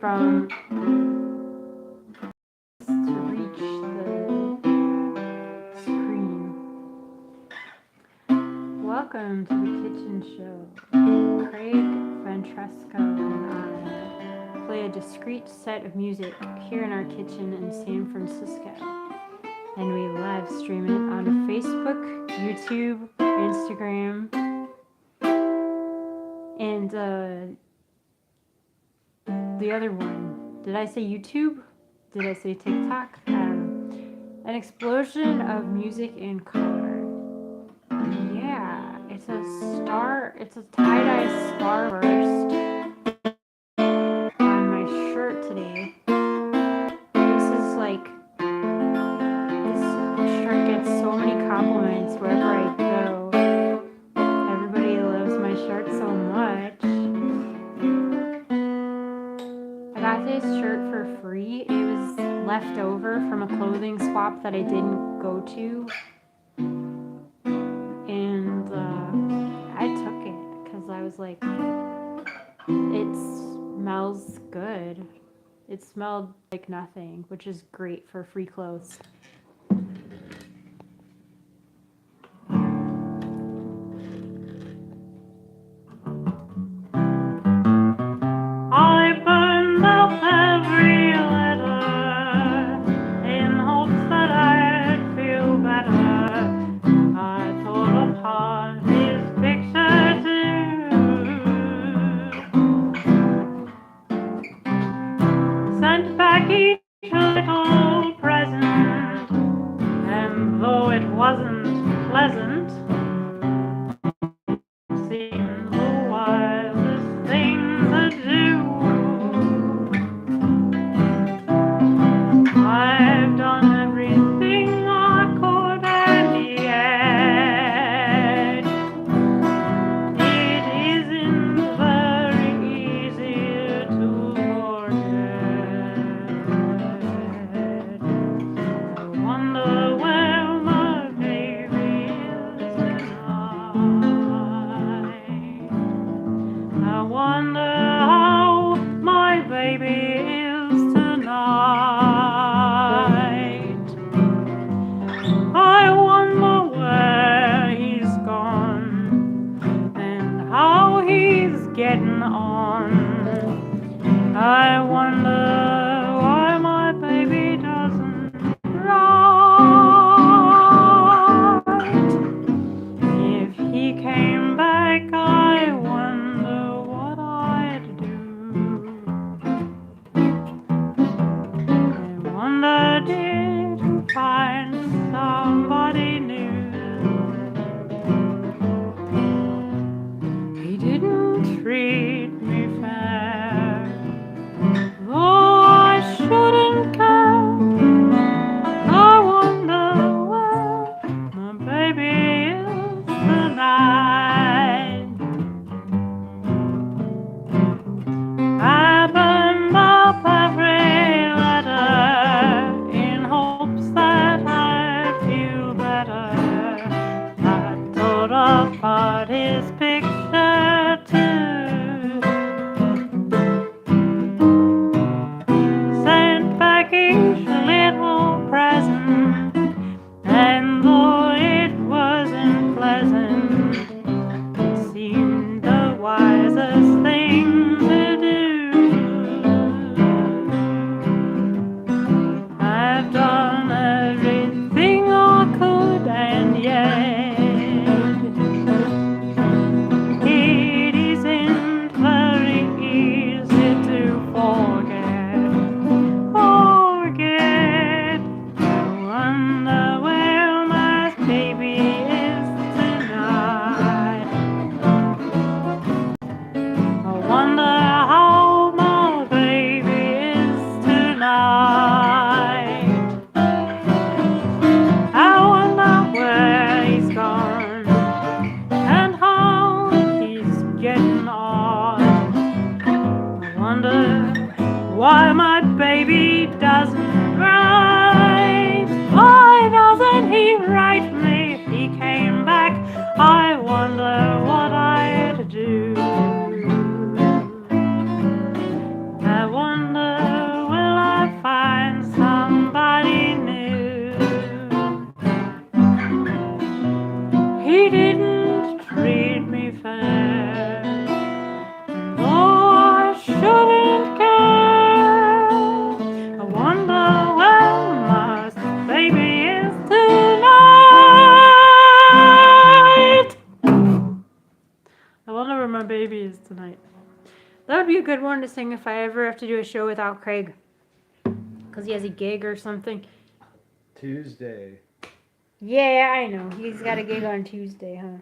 from to reach the screen. Welcome to the Kitchen Show. Craig Ventresco and I play a discrete set of music here in our kitchen in San Francisco. And we live stream it on Facebook, YouTube, Instagram, and the other one. Did I say YouTube? Did I say TikTok? An explosion of music and color. Yeah, it's a tie-dye starburst on my shirt today. This shirt gets so many compliments wherever I go. Everybody loves my shirt so much. I got this shirt for free. It was left over from a clothing swap that I didn't go to. And I took it because I was like, it smells good. It smelled like nothing, which is great for free clothes. I burned up every letter in hopes that I'd feel better. I tore apart his picture too. Sent back each little present, and though it wasn't pleasant, seemed the wisest thing to do. I've done everything I could, and yet it isn't very easy to forget. I wonder where my baby is tonight. I wonder how my baby is tonight. I wonder where he's gone and how he's getting on. I wonder why my baby doesn't write. If he came back, I wonder what I'd do. I wonder, did you find somebody new? He didn't treat me fair, though I shouldn't care. I wonder where my baby is tonight. I burned up every letter in hopes that I'd feel better. I tore apart his picture too. Sent back each little present, and though it wasn't pleasant, it seemed the wisest thing to do. I've done everything I could, and yet it isn't very easy to forget. I wonder where my baby is tonight. I wonder how my baby is tonight. I wonder where he's gone and how he's getting on. I wonder why my baby doesn't write. Why doesn't he write me if he came back? I wonder what I'd do. I wonder That would be a good one to sing if I ever have to do a show without Craig. Because he has a gig or something. Tuesday. Yeah, I know. He's got a gig on Tuesday, huh?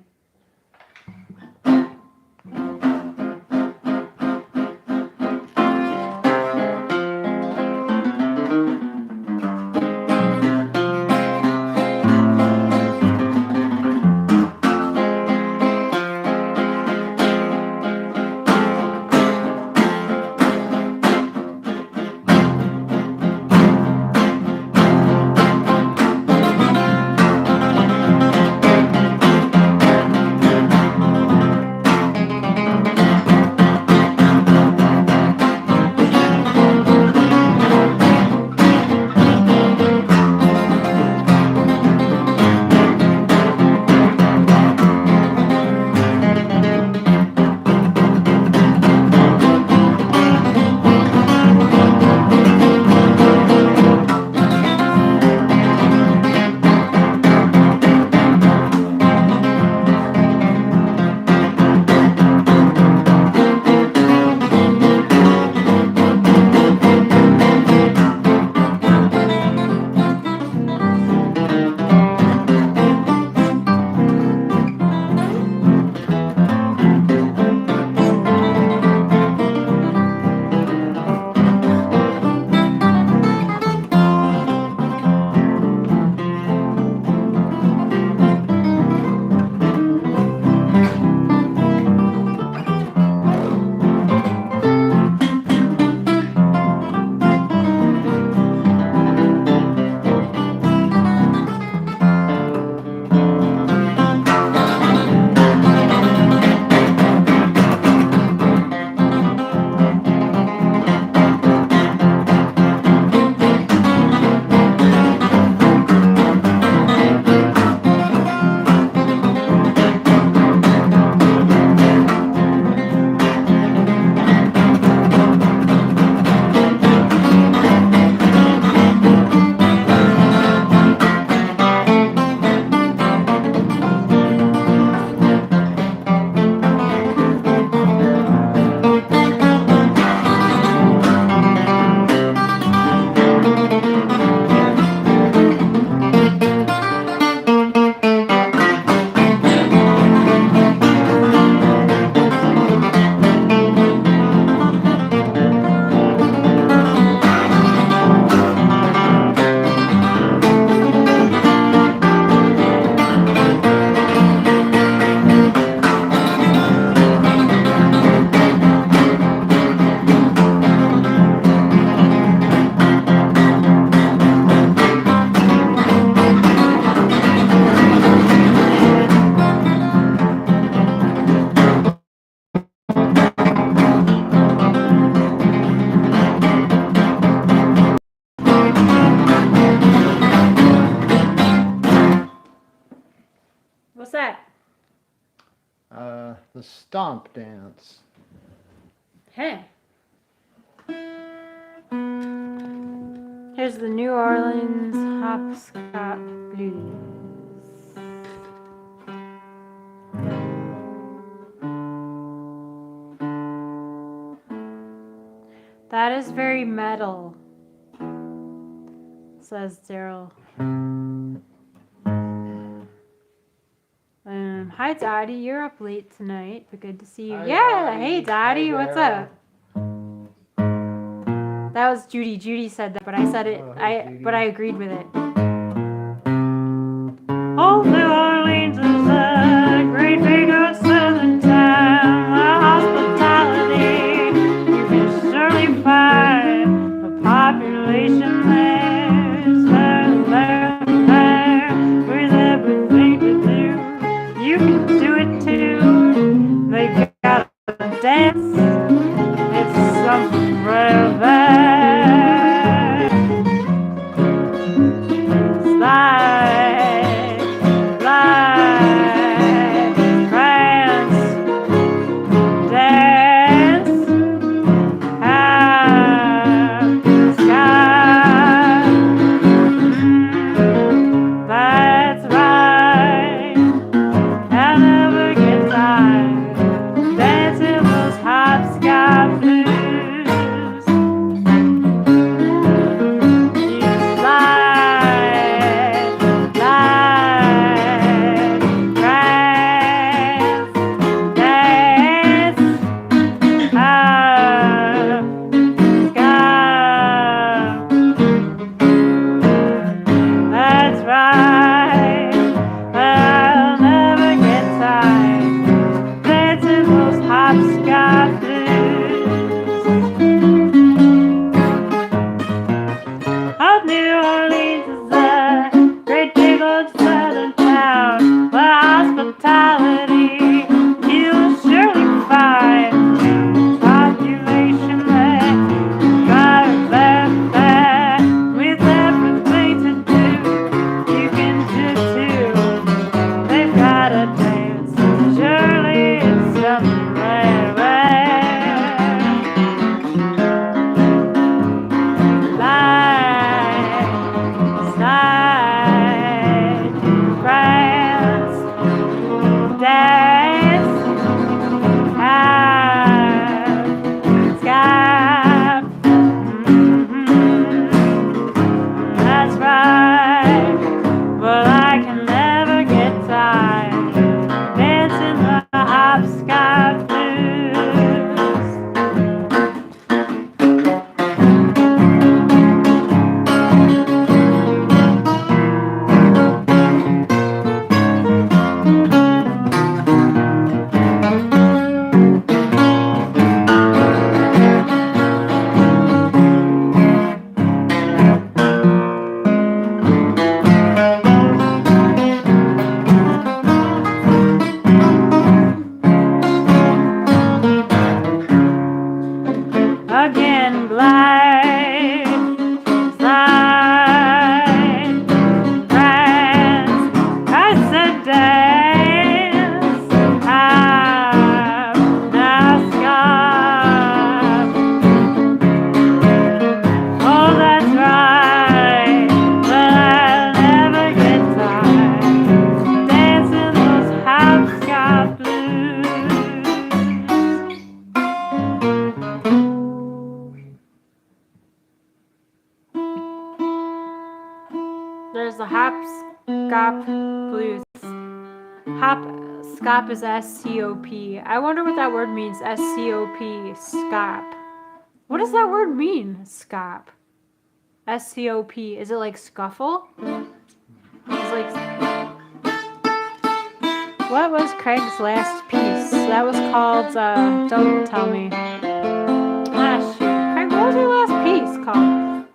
What's that? The stomp dance. Hey. Here's the New Orleans Hopscotch Blues. That is very metal, says Daryl. Hi, Dottie. You're up late tonight, but good to see you. Hi, Yeah, Dottie. hey, Dottie. Hi, What's Daryl. up? That was Judy. Judy said that, but I said it. Oh, hey, Judy. But I agreed with it. Old New Orleans is a great big old southern town. Hospitality, you can surely find a population there, with everything to do. You can do it too. They got a dance. It's something rare there. again blind side friends I said dance have now scarf. Oh, that's right, but I'll never get tired dancing those hopscotch blues. There's the hopscotch blues. Hopscotch is S-C-O-P. I wonder what that word means. S-C-O-P. Scop. What does that word mean? Scop. S-C-O-P. Is it like scuffle? It's like. What was Craig's last piece? That was called. Don't tell me. Ah, shoot. Craig, what was your last piece called?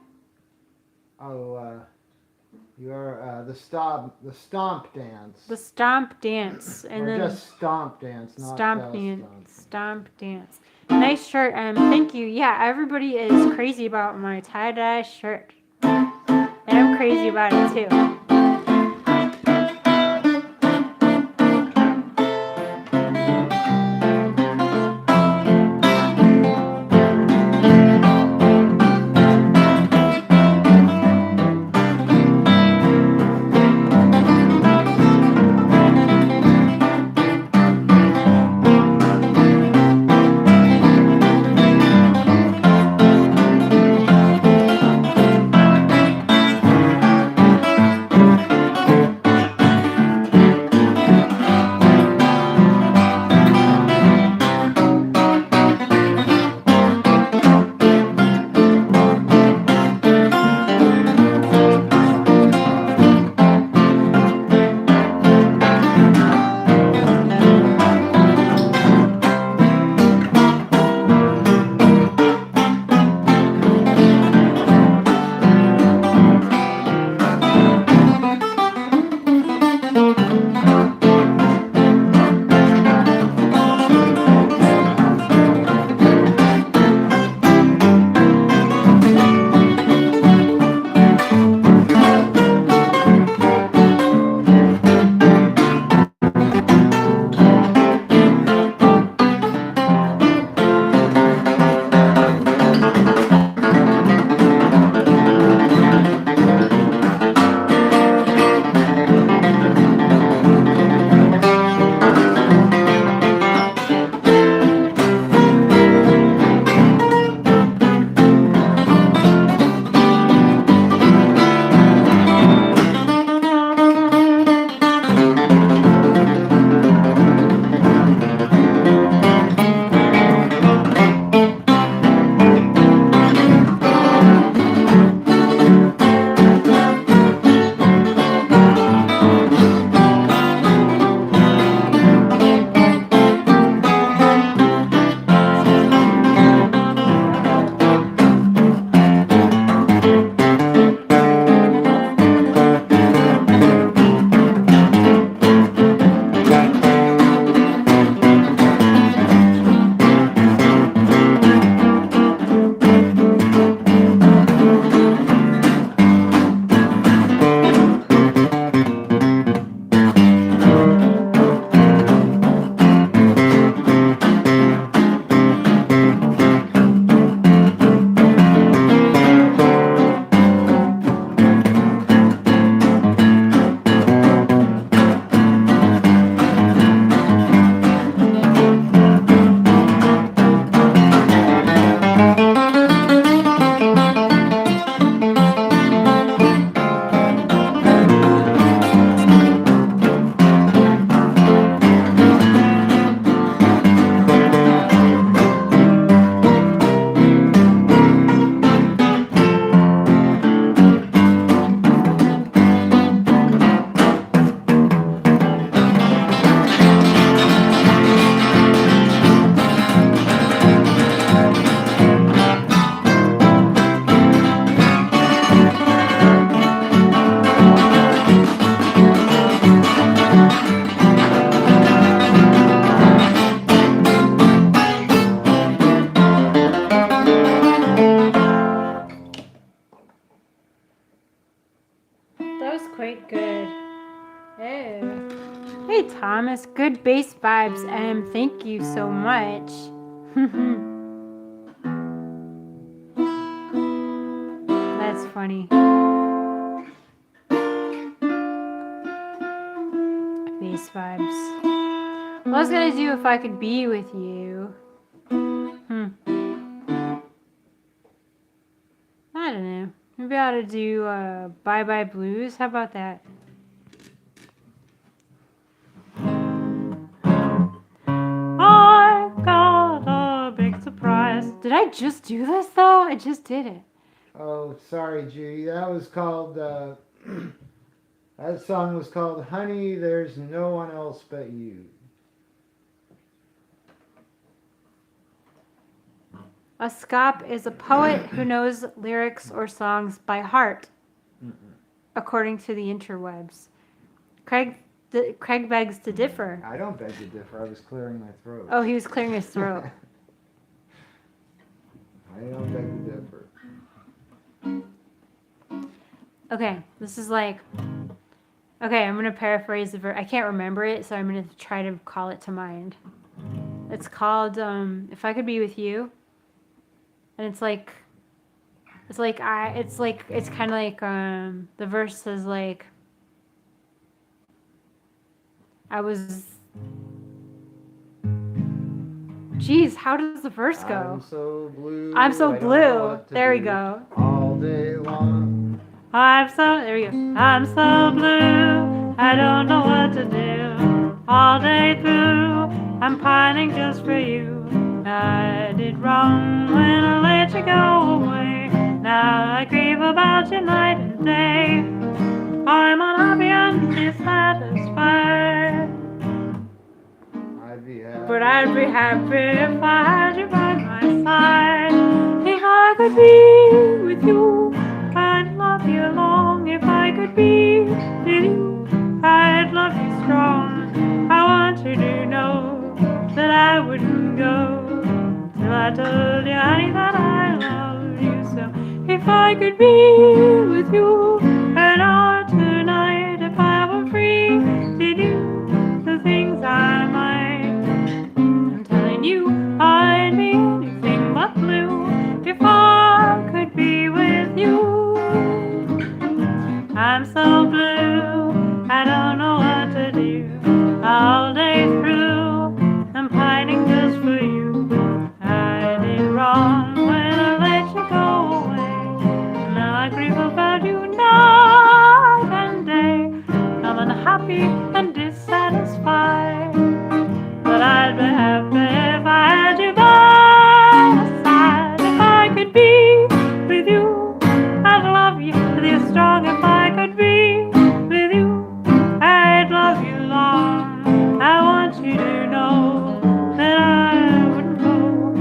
Oh, your the stomp dance. The stomp dance, and or then just stomp dance, not stomp the dance. stomp. Stomp dance. Nice shirt, thank you. Yeah, everybody is crazy about my tie-dye shirt, and I'm crazy about it too. Thomas. Good bass vibes, M. Thank you so much. That's funny. Bass vibes. What I was gonna do if I could be with you. I don't know. Maybe I ought to do Bye Bye Blues. How about that? I got a big surprise. Did I just do this though? I just did it. Oh, sorry, Judy. That was called. That song was called "Honey, There's No One Else But You." A scop is a poet who knows lyrics or songs by heart, according to the interwebs. Craig begs to differ. I don't beg to differ. I was clearing my throat. Oh, he was clearing his throat. I don't beg to differ. Okay, this is like... Okay, I'm going to paraphrase the verse. I can't remember it, so I'm going to try to call it to mind. It's called, If I Could Be With You. And it's kind of like, the verse says like, I was, geez, how does the verse go? I'm so blue. I'm so I don't know blue. what to There we do go. All day long. There we go. I'm so blue, I don't know what to do. All day through, I'm pining just for you. I did wrong when I let you go away. Now I grieve about you night and day. I'm unhappy and dissatisfied. But I'd be happy if I had you by my side. If I could be with you, I'd love you long. If I could be with you, I'd love you strong. I want you to know that I wouldn't go till I told you, honey, that I love you so. If I could be with you an hour tonight, if I were free to do the things I might, I'm telling you, I'd be anything but blue if I could be with you. I'm so blue, I don't know what to do. All day through, I'm pining just for you. I did wrong when I let you go away. Now I grieve about you night and day. I'm unhappy and dissatisfied, but I'd be happy if I had you by my side. If I could be with you, I'd love you till you're strong. If I could be with you, I'd love you long. I want you to know that I wouldn't go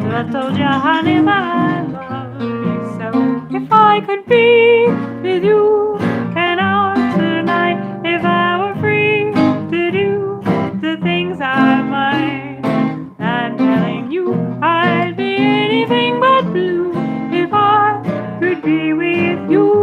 till I told you, honey, that I love you so. If I could be with you an hour tonight, if I were free to do the things I might, I'm telling you, I'd be anything but blue if I could be with you.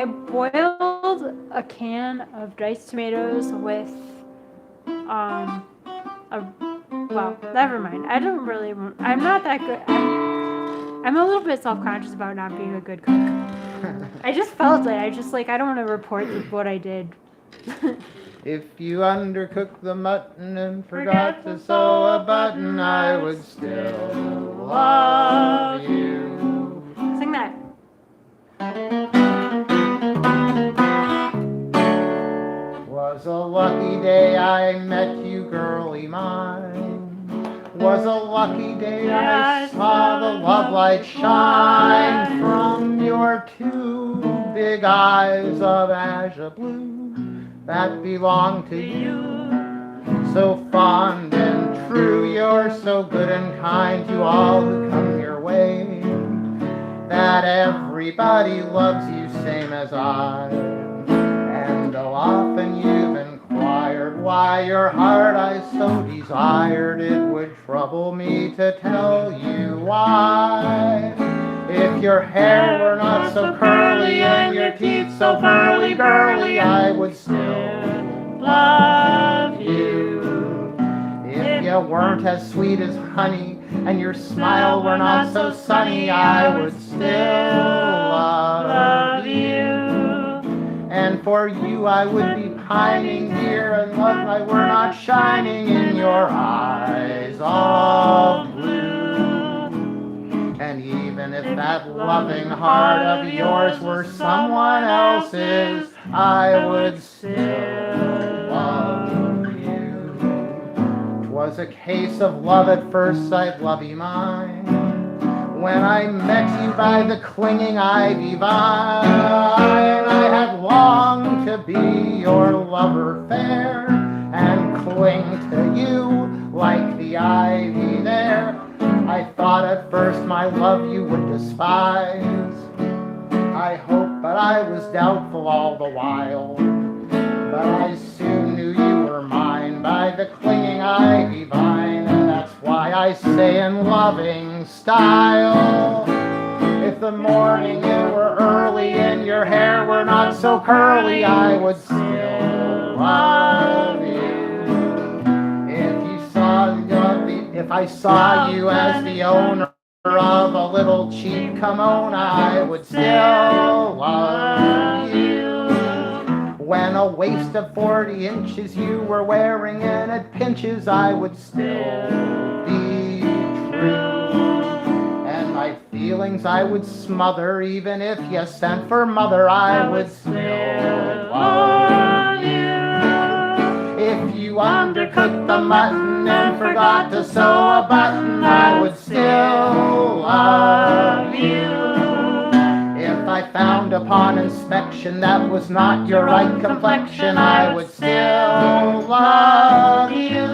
I boiled a can of diced tomatoes with well, never mind. I don't really. I'm not that good. I'm a little bit self-conscious about not being a good cook. I just felt it. I just I don't want to report what I did. If you undercooked the mutton and forgot to sew a button, I would still love you. Sing that. Was a lucky day I met you, girlie mine. Was a lucky day I saw the love light shine from your two big eyes of azure blue that belong to you. So fond and true, you're so good and kind to all who come your way, that everybody loves you same as I. And though often you've inquired why your heart I so desired, it would trouble me to tell you why. If your hair were not so curly and your teeth so pearly girly, I would still love you. If you weren't as sweet as honey and your smile were not so sunny, I would still love you. And for you I would be pining, dear, and love I were not shining in your eyes of blue. And even if that loving heart of yours were someone else's, I would still love you. 'Twas a case of love at first sight, lovey mine, when I met you by the clinging ivy vine. I had longed to be your lover fair and cling to you like the ivy there. I thought at first my love you would despise. I hoped, but I was doubtful all the while. But I soon knew you were mine by the clinging ivy vine, and that's why I say in loving style, if the morning you were early and your hair were not so curly, I would still love you. If I saw you as the owner of a little cheap kimono, I would still love you. When a waist of 40 inches you were wearing and it pinches, I would still be true. And my feelings I would smother, even if you sent for mother, I would still love you. If you undercooked the mutton and forgot to sew a button, I would still love you. If I found upon inspection that was not your right complexion, I would still love you.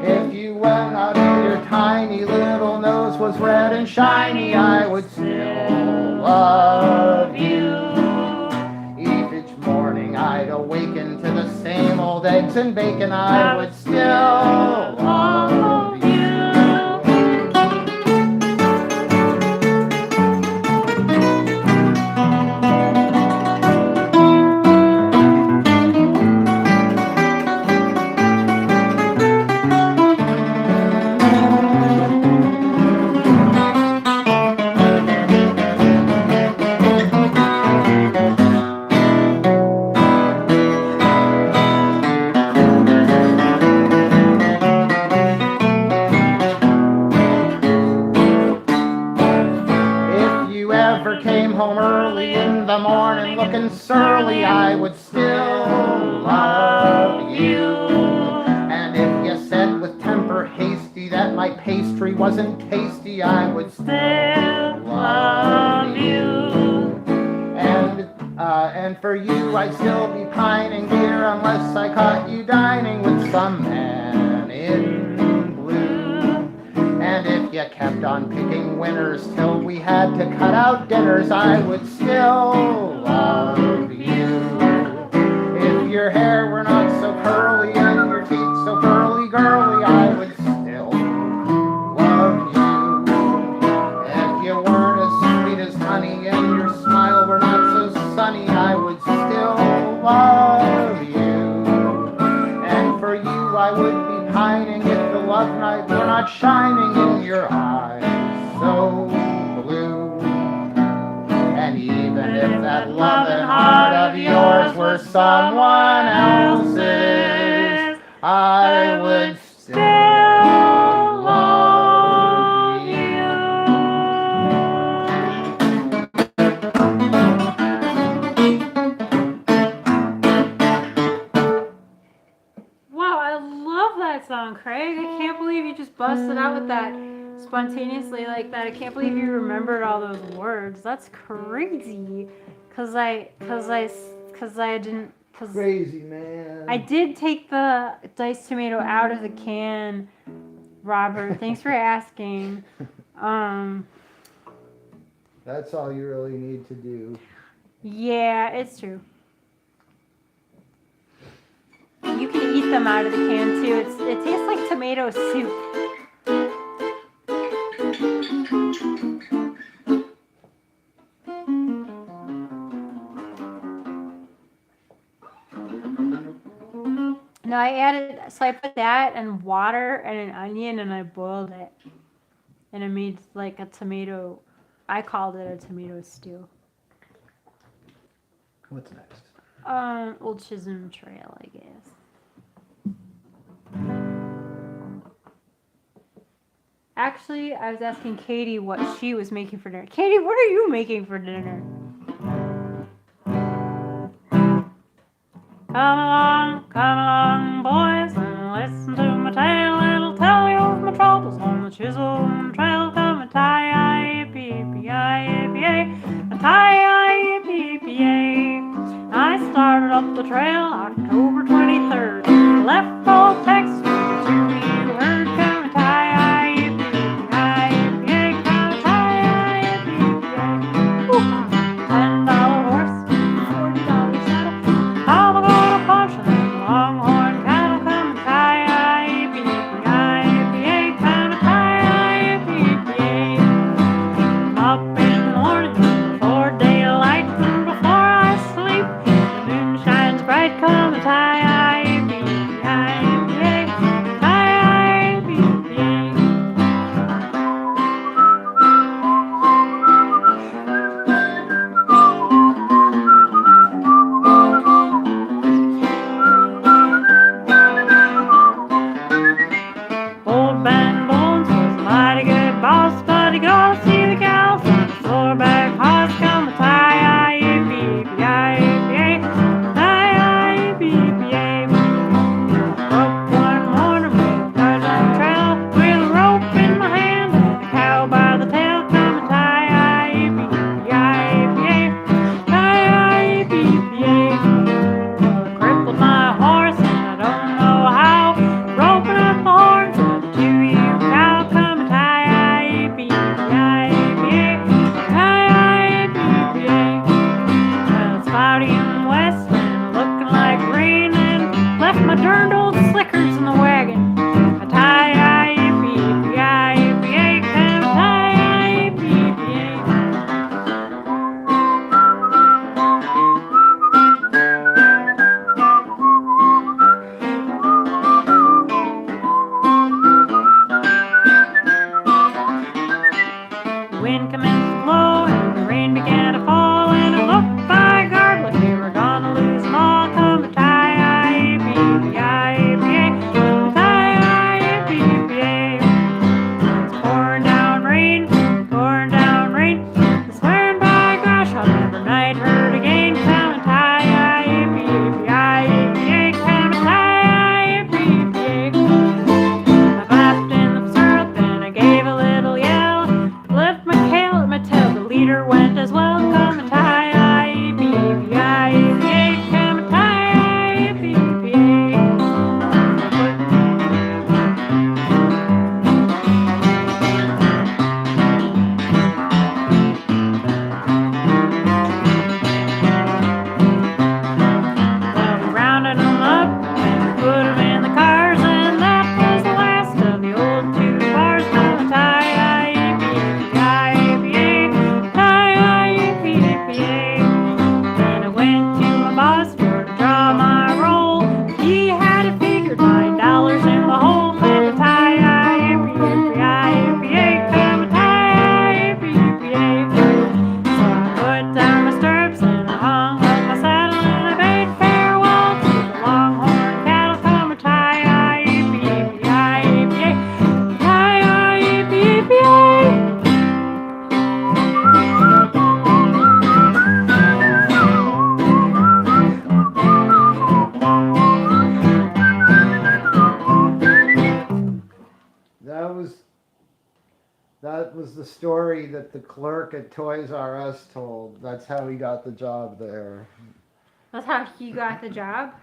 If you went out and your tiny little nose was red and shiny, I would still love you. Each morning I'd awaken to the same old eggs and bacon, I would still love you. Surly, I would still love you. And if you said with temper hasty that my pastry wasn't tasty, I would still love you. And for you I'd still be pining, dear, unless I caught you dining with some man in blue. And if you kept on picking winners till we had to cut out dinners, I would still love you. If your hair were not so curly and your teeth so curly girly, I would still love you. If you weren't as sweet as honey and your smile were not so sunny, love you. And for you I would be pining if the love night were not shining in your eyes so blue. And even if that loving heart of yours were someone else's, I would still love you. Wow, I love that song, Craig. I can't believe you just busted out with that spontaneously like that. I can't believe you remembered all those words. That's crazy. Cause I didn't. Crazy, man. I did take the diced tomato out of the can, Robert. Thanks for asking. That's all you really need to do. Yeah, it's true. You can eat them out of the can too. It tastes like tomato soup. No, I put that and water and an onion and I boiled it. And I made like a tomato, I called it a tomato stew. What's next? Old Chisholm Trail, I guess. Actually, I was asking Katie what she was making for dinner. Katie, what are you making for dinner? Come along, boys, and listen to my tale. It'll tell you of my troubles on the Chisholm Trail. Come and tie-yi-yippee-yi-yippee-yi, tie-yi-yippee-yi-yippee-yi. I started up the trail October 23rd. Left old Texas with the two you heard. Come and tie-yi-yippee-yi-yippee-yi, come and tie-yi-yippee-yi-yi. $10 horse, $40 saddle. I'm gonna punch them longhorn cattle. Come and tie-yi-yippee-yi-yippee-yi, come and tie-yi-yippee-yi-yi. Up in the morning before daylight and before I sleep, the moon shines bright. Come and tie was the story that the clerk at Toys R Us told. That's how he got the job there. That's how he got the job?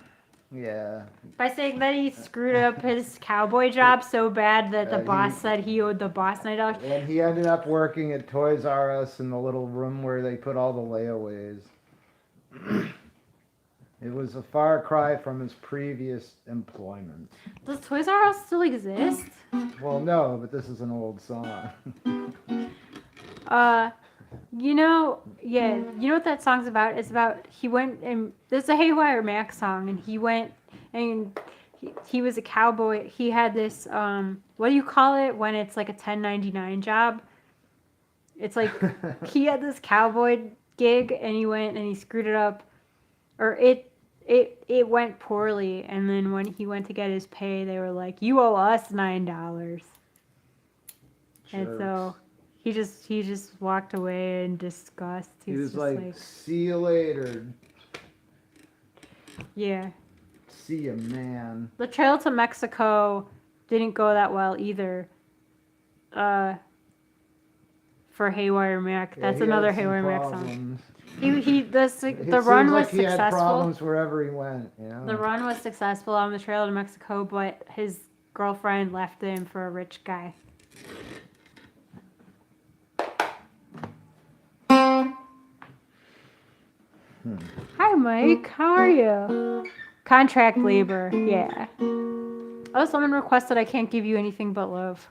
Yeah. By saying that he screwed up his cowboy job so bad that the boss he- said he owed the boss $9. And he ended up working at Toys R Us in the little room where they put all the layaways. It was a far cry from his previous employment. Does Toys R Us still exist? Well, no, but this is an old song. You know what that song's about? It's about he went and there's a Haywire Mac song, and he went and he was a cowboy. He had this what do you call it when it's like a 1099 job? It's like he had this cowboy gig, and he went and he screwed it up, or it went poorly, and then when he went to get his pay, they were like, "You owe us $9." And so he just walked away in disgust. He was just like, "See you later. yeah. See ya, man." The Trail to Mexico didn't go that well either. For Haywire Mac, Yeah, that's he another had some Haywire Mac song. problems. The run was He had successful. problems wherever he went. You know? The run was successful on the Trail to Mexico, but his girlfriend left him for a rich guy. Hi, Mike. How are you? Contract labor. Yeah. Oh, someone requested I can't give you anything but love.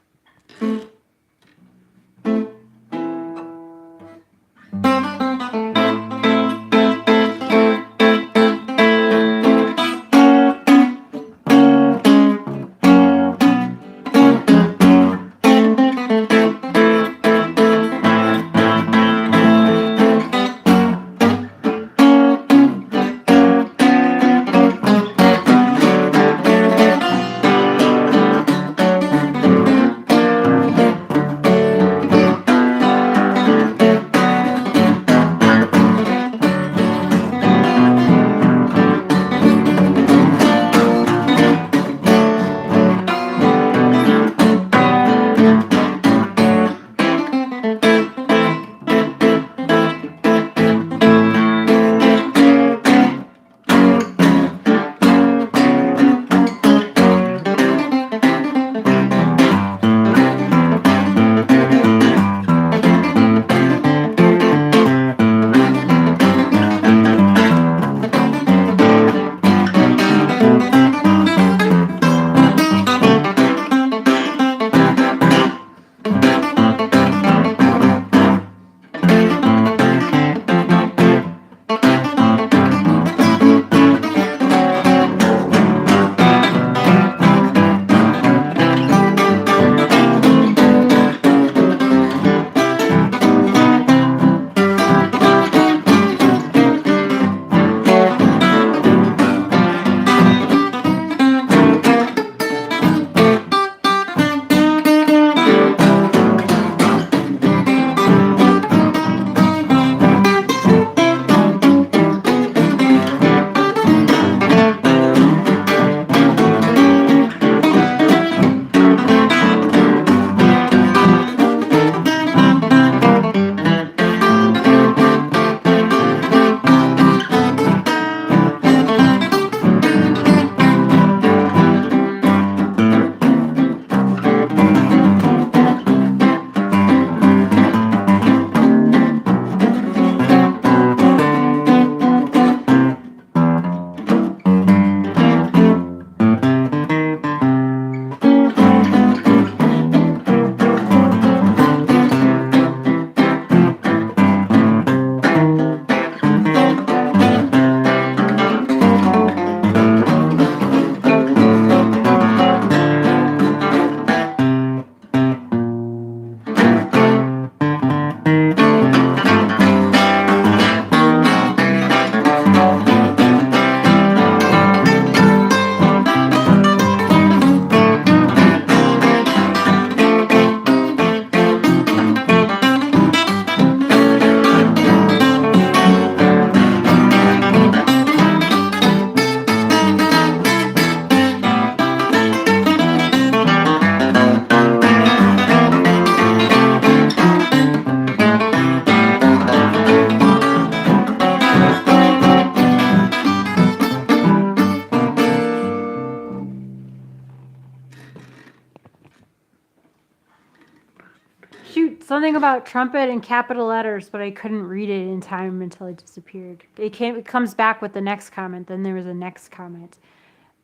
something about trumpet in capital letters, but I couldn't read it in time until it disappeared. It comes back with the next comment. Then there was a next comment.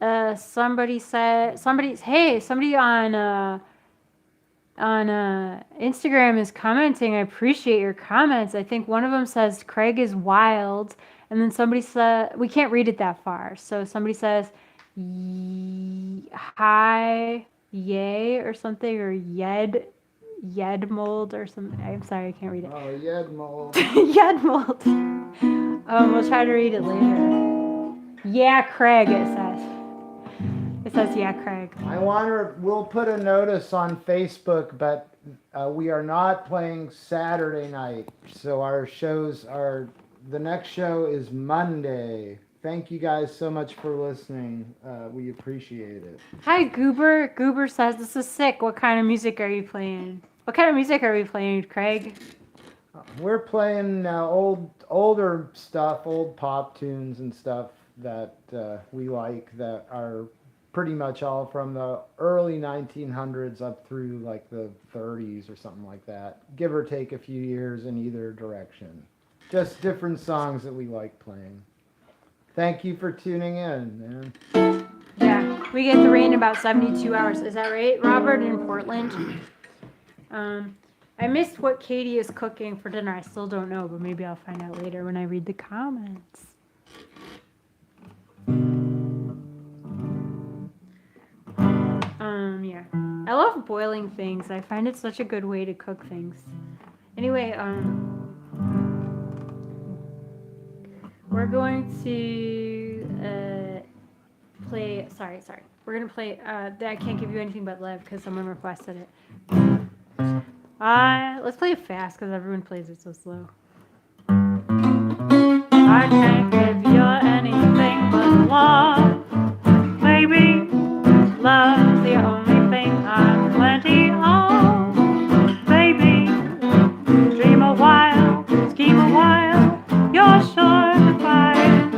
Somebody on Instagram is commenting. I appreciate your comments. I think one of them says Craig is wild, and then somebody said we can't read it that far. So somebody says hi yay or something, or yed mold or something. I'm sorry, I can't read it. Oh, yed mold. Yed mold. We'll try to read it later. Yeah, Craig. It says. It says, yeah, Craig. We'll put a notice on Facebook, but we are not playing Saturday night. So the next show is Monday. Thank you guys so much for listening. We appreciate it. Hi, Goober. Goober says, this is sick. What kind of music are you playing? What kind of music are we playing, Craig? We're playing older stuff, old pop tunes and stuff that we like that are pretty much all from the early 1900s up through like the 30s or something like that. Give or take a few years in either direction. Just different songs that we like playing. Thank you for tuning in, man. Yeah, we get the rain in about 72 hours. Is that right, Robert, in Portland? I missed what Katie is cooking for dinner. I still don't know, but maybe I'll find out later when I read the comments. Yeah. I love boiling things. I find it such a good way to cook things. Anyway, we're going to play. Sorry. We're gonna play. I can't give you anything but love because someone requested it. Let's play it fast because everyone plays it so slow. I can't give you anything but love, baby. Love's the only thing I'm plenty of, baby. Dream a while, scheme a while, you're sure to find.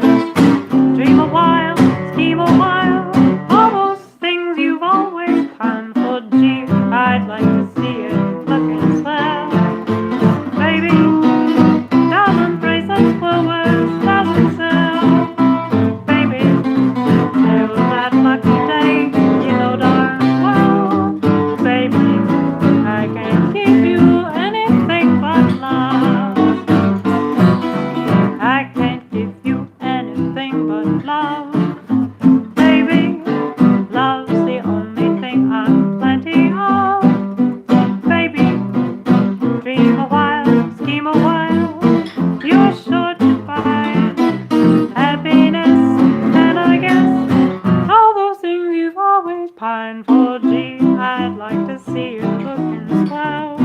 Dream a while, scheme a while, all those things you've always planned for. Gee, I'd like to see it looking swell, baby. Diamond bracelets were worth thousands sell, baby. Till that lucky day, you know darn well, baby, I can't give you anything but love. I can't give you anything but love, baby. Love's the only thing I'm plenty of, baby. Dream a while, scheme a while, you're sure to find happiness, and I guess all those things you've always pined for. Gee, I'd like to see you looking swell,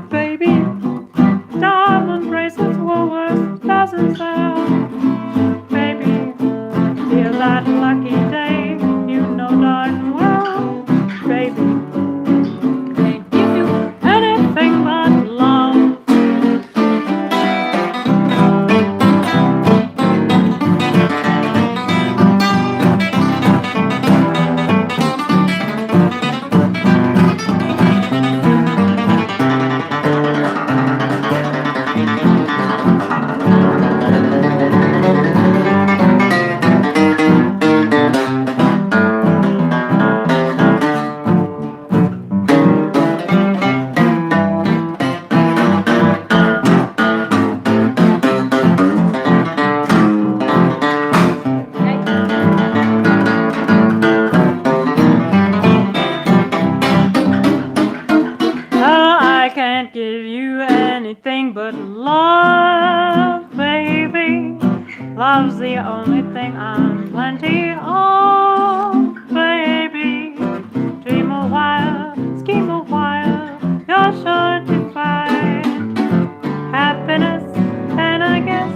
baby. Diamond bracelets were worth thousands sell, baby. Till that lucky day, you know darn well, baby. Can't give you anything but love. I can't give you anything but love, baby. Love's the only thing I'm plenty of, baby. Dream a while, scheme a while, you're sure to find happiness, and I guess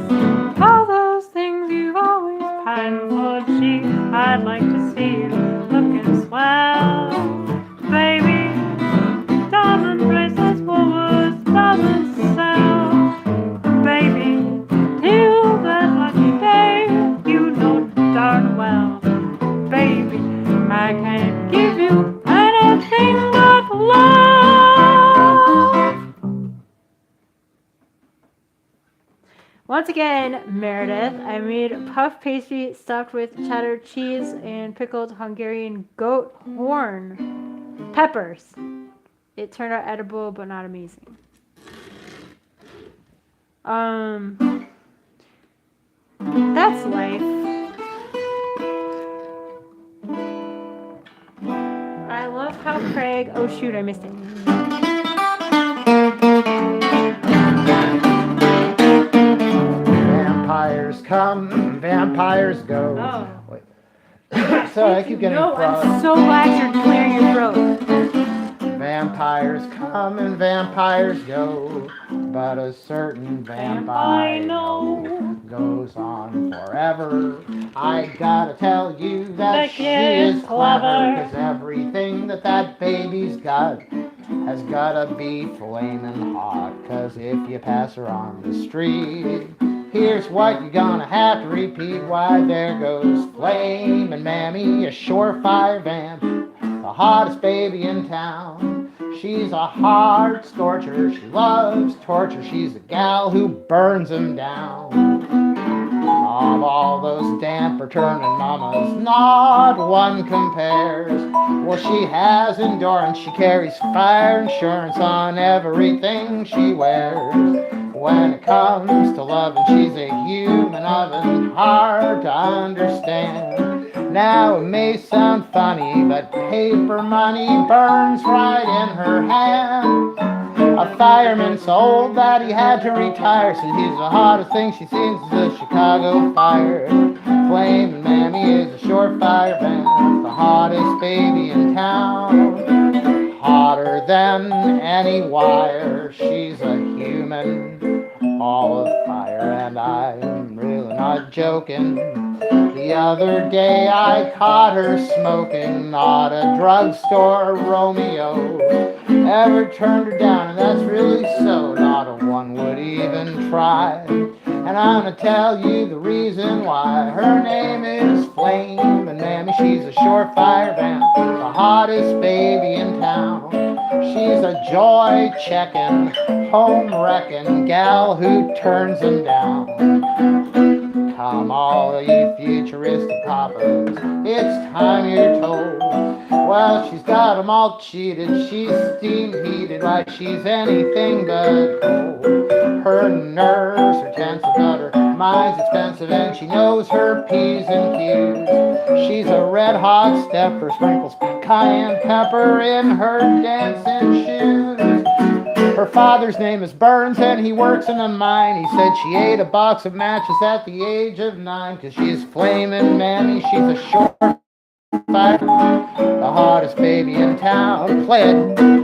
all those things you've always pined for. Gee, I'd like to see you looking swell, baby. Diamond bracelets were worth thousands sell, baby. Till that lucky day, you know darn well, Once again, Meredith, I made puff pastry stuffed with cheddar cheese and pickled Hungarian goat horn peppers. It turned out edible, but not amazing. That's life. I love how Craig. Oh shoot, I missed it. Vampires come, vampires go. Oh. Wait. Sorry, I keep getting No, frogs. I'm so glad you're clearing your throat. Vampires come and vampires go, but a certain vampire goes on forever. I gotta tell you that she is clever, 'cause everything that baby's got has gotta be flaming hot. 'Cause if you pass her on the street, here's what you're gonna have to repeat. Why, there goes Flamin' Mammy, a surefire vamp, the hottest baby in town. She's a heart scorcher, she loves torture, she's a gal who burns 'em down. Of all those damper turning mamas, not one compares. Well, she has endurance, she carries fire insurance on everything she wears. When it comes to loving, she's a human oven, hard to understand. Now it may sound funny, but paper money burns right in her hand. A fireman so old that he had to retire, said he's the hottest thing she sees is the Chicago fire. Flamin' Mammy is a surefire vamp, the hottest baby in town. Hotter than any wire, she's a human ball of fire, and I'm really not joking. The other day I caught her smoking, not a drugstore Romeo ever turned her down, and that's really so, not a one would even try. And I'm gonna tell you the reason why. Her name is Flamin' Mammy, she's a surefire vamp, the hottest baby in town. She's a joy checking, home wrecking gal who turns them down. Come all you futuristic papas, it's time you're told. Well, she's got 'em all cheated, she's steam heated like she's anything but cold. Her nerves are tense, but her mind's expensive, and she knows her P's and Q's. She's a red hot stepper, sprinkles cayenne pepper in her dancing shoes. Her father's name is Burns and he works in a mine. He said she ate a box of matches at the age of 9. 'Cause she's Flamin' Mammy, she's a short fire, the hottest baby in town. Play it.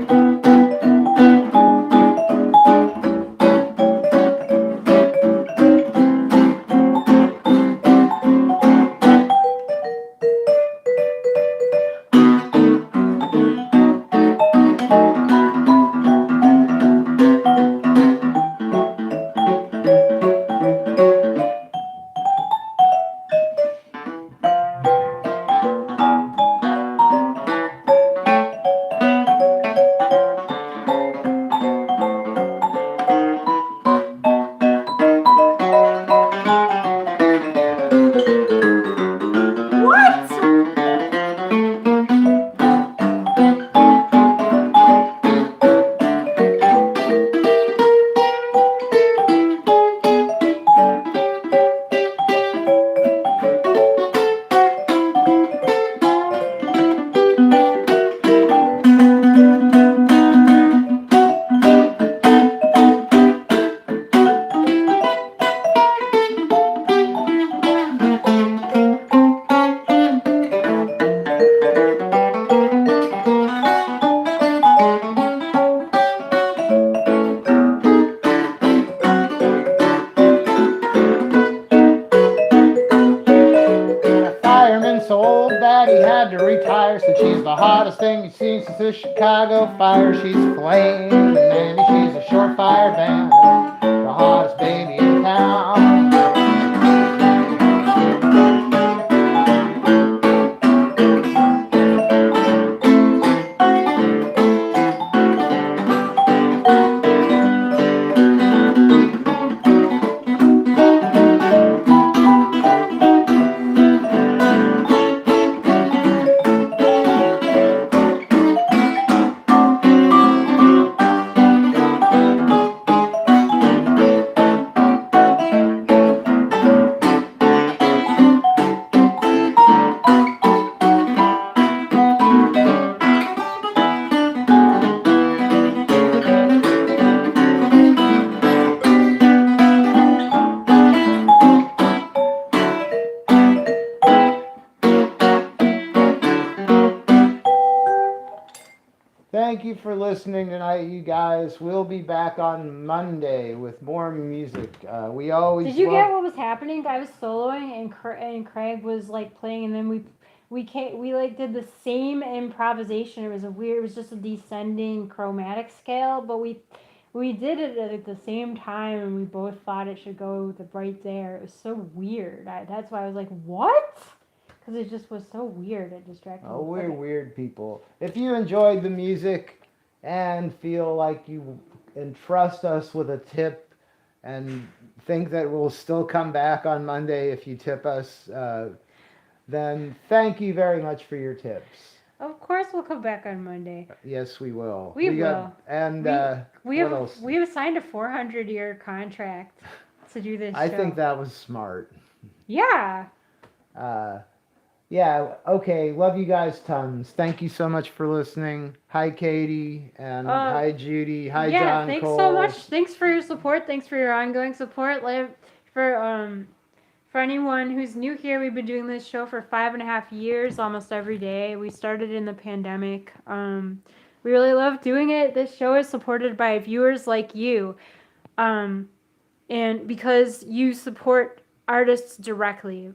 She's the hottest thing you've seen since the Chicago fire. She's Flamin' Mammy, she's a surefire band, the hottest baby in town. thank you for listening tonight, you guys. We'll be back on Monday with more music. We always Did you get what was happening? I was soloing and Craig was like playing, and then we like did the same improvisation. It was it was just a descending chromatic scale, but we did it at the same time, and we both thought it should go right there. It was so weird. That's why I was like, what? Because it just was so weird. It distracted me. Oh, we're weird people. If you enjoyed the music and feel like you entrust us with a tip and think that we'll still come back on Monday if you tip us, then thank you very much for your tips. Of course, we'll come back on Monday. Yes, we will. We will. And we what have else? we have signed a 400-year contract to do this. I show. think that was smart. Yeah. Yeah, okay. Love you guys tons. Thank you so much for listening. Hi, Katie. And hi, Judy. Hi, John thanks Cole. so much. Thanks for your support. Thanks for your ongoing support. For anyone who's new here, we've been doing this show for 5.5 years, almost every day. We started in the pandemic. We really love doing it. This show is supported by viewers like you. And because you support artists directly.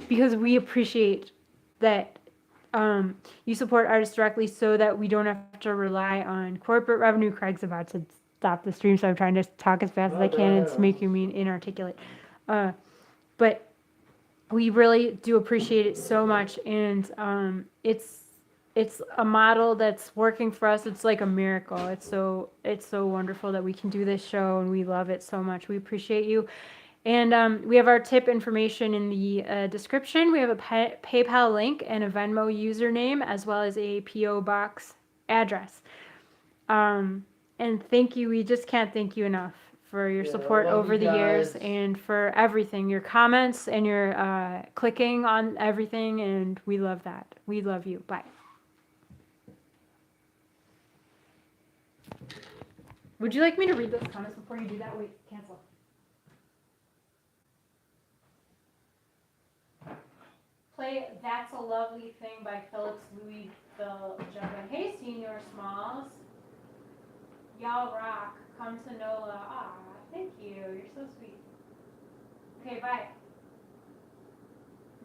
Because we appreciate that you support artists directly so that we don't have to rely on corporate revenue. Craig's about to stop the stream, so I'm trying to talk as fast as I can. It's making me inarticulate. But we really do appreciate it so much, and it's a model that's working for us. It's like a miracle. It's so wonderful that we can do this show, and we love it so much. We appreciate you. And we have our tip information in the description. We have a PayPal link and a Venmo username, as well as a P.O. box address. And thank you. We just can't thank you enough for your support over the years and for everything, your comments and your clicking on everything. And we love that. We love you. Bye. Would you like me to read those comments before you do that? Wait, cancel. Play That's a Lovely Thing by Phillips Louisville Juggan. Hey, Senior Smalls. Y'all rock. Come to NOLA. Ah, thank you. You're so sweet. Okay, bye.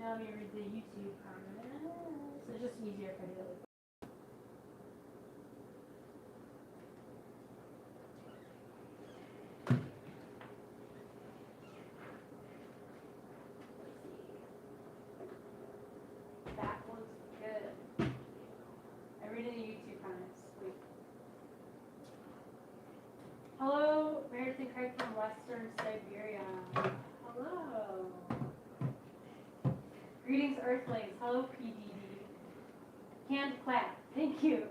Now let me read the YouTube comments. It's just easier if I do it. That was good. I read in the YouTube comments. Wait. Hello, Meredith and Craig from Western Siberia. Hello. Greetings, Earthlings. Hello, PDD. Hand clap. Thank you.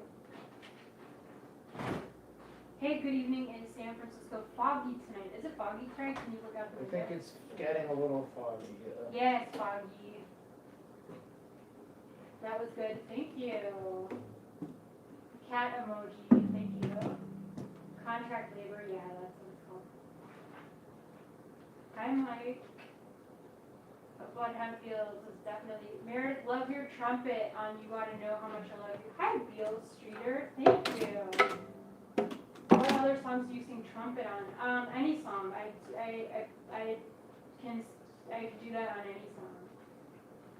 Hey, good evening in San Francisco. Foggy tonight. Is it foggy, Craig? Can you look out the window? I think it's getting a little foggy. Yeah, it's foggy. That was good. Thank you. Cat emoji. Thank you. Contract labor. Yeah, that's what it's called. Hi, Mike. Bud Hempfield is definitely. Meredith, love your trumpet on You Ought to Know How Much I Love You. Hi, Beale Streeter. Thank you. What other songs do you sing trumpet on? Any song. I can do that on any song.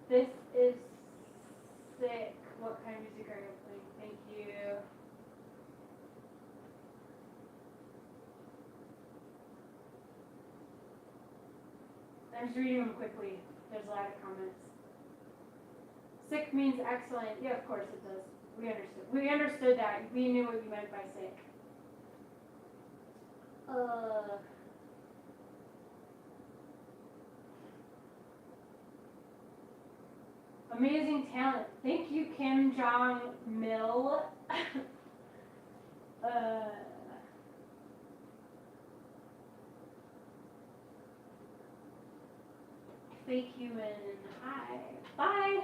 This is sick. What kind of music are you playing? Thank you. I'm just reading them quickly. There's a lot of comments. Sick means excellent. Yeah, of course it does. We understood. We understood that. We knew what you meant by sick. Amazing talent. Thank you, Kim Jong Mil. Fake human. Hi. Bye.